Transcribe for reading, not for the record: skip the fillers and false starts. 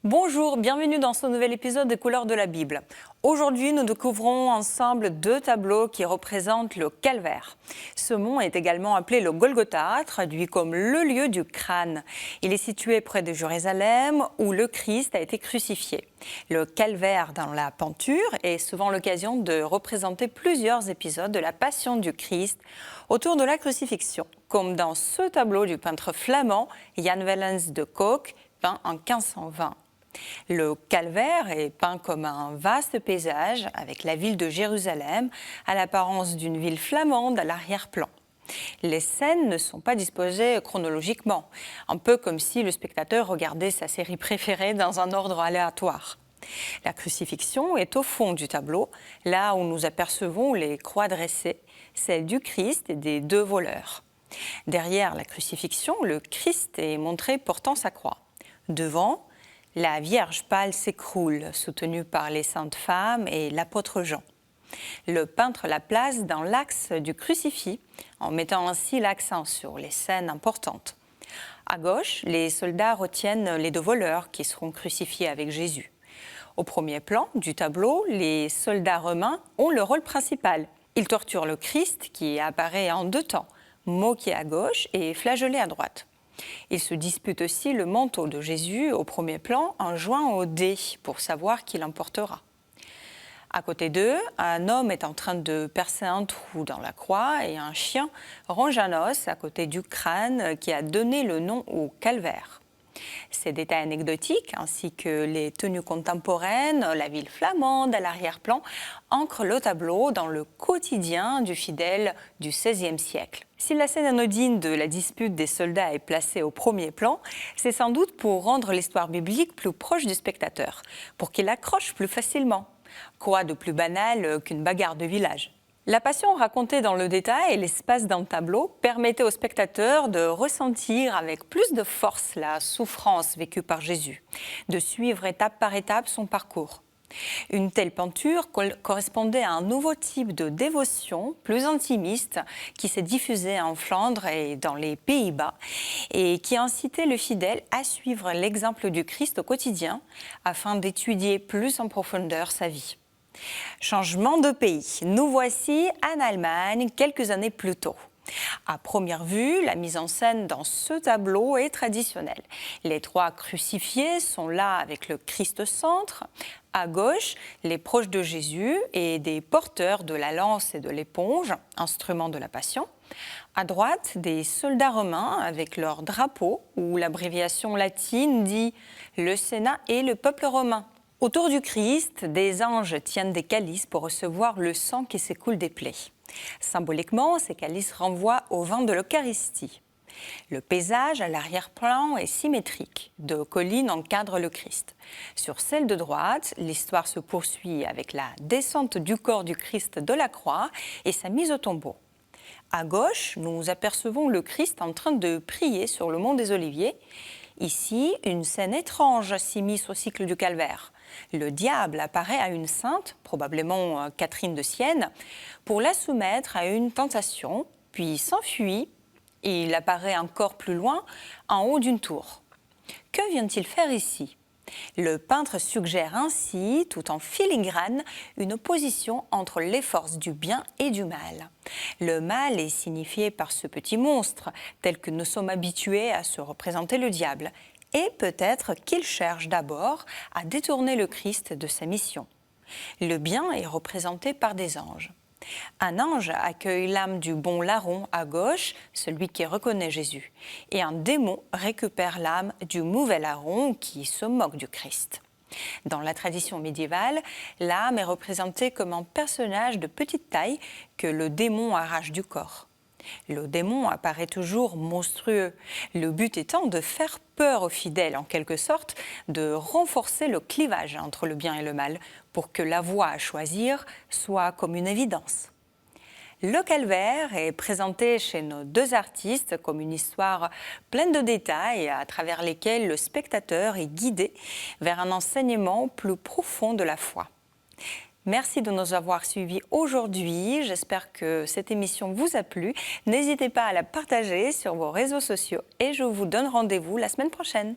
Bonjour, bienvenue dans ce nouvel épisode des Couleurs de la Bible. Aujourd'hui, nous découvrons ensemble deux tableaux qui représentent le calvaire. Ce mont est également appelé le Golgotha, traduit comme le lieu du crâne. Il est situé près de Jérusalem où le Christ a été crucifié. Le calvaire dans la peinture est souvent l'occasion de représenter plusieurs épisodes de la passion du Christ autour de la crucifixion, comme dans ce tableau du peintre flamand Jan Wellens de Cocq, peint en 1520. Le calvaire est peint comme un vaste paysage avec la ville de Jérusalem à l'apparence d'une ville flamande à l'arrière-plan. Les scènes ne sont pas disposées chronologiquement, un peu comme si le spectateur regardait sa série préférée dans un ordre aléatoire. La crucifixion est au fond du tableau, là où nous apercevons les croix dressées, celles du Christ et des deux voleurs. Derrière la crucifixion, le Christ est montré portant sa croix. Devant, la Vierge pâle s'écroule, soutenue par les saintes femmes et l'apôtre Jean. Le peintre la place dans l'axe du crucifix, en mettant ainsi l'accent sur les scènes importantes. À gauche, les soldats retiennent les deux voleurs qui seront crucifiés avec Jésus. Au premier plan du tableau, les soldats romains ont le rôle principal. Ils torturent le Christ qui apparaît en deux temps, moqué à gauche et flagellé à droite. Ils se disputent aussi le manteau de Jésus au premier plan en jouant au dé pour savoir qui l'emportera. À côté d'eux, un homme est en train de percer un trou dans la croix et un chien ronge un os à côté du crâne qui a donné le nom au calvaire. Ces détails anecdotiques, ainsi que les tenues contemporaines, la ville flamande à l'arrière-plan, ancrent le tableau dans le quotidien du fidèle du XVIe siècle. Si la scène anodine de la dispute des soldats est placée au premier plan, c'est sans doute pour rendre l'histoire biblique plus proche du spectateur, pour qu'il accroche plus facilement. Quoi de plus banal qu'une bagarre de village ? La passion racontée dans le détail et l'espace d'un tableau permettait au spectateur de ressentir avec plus de force la souffrance vécue par Jésus, de suivre étape par étape son parcours. Une telle peinture correspondait à un nouveau type de dévotion plus intimiste qui s'est diffusé en Flandre et dans les Pays-Bas et qui incitait le fidèle à suivre l'exemple du Christ au quotidien afin d'étudier plus en profondeur sa vie. Changement de pays. Nous voici en Allemagne quelques années plus tôt. À première vue, la mise en scène dans ce tableau est traditionnelle. Les trois crucifiés sont là avec le Christ au centre. À gauche, les proches de Jésus et des porteurs de la lance et de l'éponge, instruments de la Passion. À droite, des soldats romains avec leur drapeau, où l'abréviation latine dit « Le Sénat et le peuple romain ». Autour du Christ, des anges tiennent des calices pour recevoir le sang qui s'écoule des plaies. Symboliquement, ces calices renvoient au vin de l'Eucharistie. Le paysage à l'arrière-plan est symétrique. Deux collines encadrent le Christ. Sur celle de droite, l'histoire se poursuit avec la descente du corps du Christ de la croix et sa mise au tombeau. À gauche, nous apercevons le Christ en train de prier sur le mont des Oliviers. Ici, une scène étrange s'immisce au cycle du calvaire. Le diable apparaît à une sainte, probablement Catherine de Sienne, pour la soumettre à une tentation, puis s'enfuit. Il apparaît encore plus loin, en haut d'une tour. Que vient-il faire ici ? Le peintre suggère ainsi, tout en filigrane, une opposition entre les forces du bien et du mal. Le mal est signifié par ce petit monstre, tel que nous sommes habitués à se représenter le diable. Et peut-être qu'il cherche d'abord à détourner le Christ de sa mission. Le bien est représenté par des anges. Un ange accueille l'âme du bon larron à gauche, celui qui reconnaît Jésus, et un démon récupère l'âme du mauvais larron qui se moque du Christ. Dans la tradition médiévale, l'âme est représentée comme un personnage de petite taille que le démon arrache du corps. Le démon apparaît toujours monstrueux, le but étant de faire peur aux fidèles, en quelque sorte, de renforcer le clivage entre le bien et le mal, pour que la voie à choisir soit comme une évidence. Le calvaire est présenté chez nos deux artistes comme une histoire pleine de détails à travers lesquels le spectateur est guidé vers un enseignement plus profond de la foi. Merci de nous avoir suivis aujourd'hui. J'espère que cette émission vous a plu. N'hésitez pas à la partager sur vos réseaux sociaux et je vous donne rendez-vous la semaine prochaine.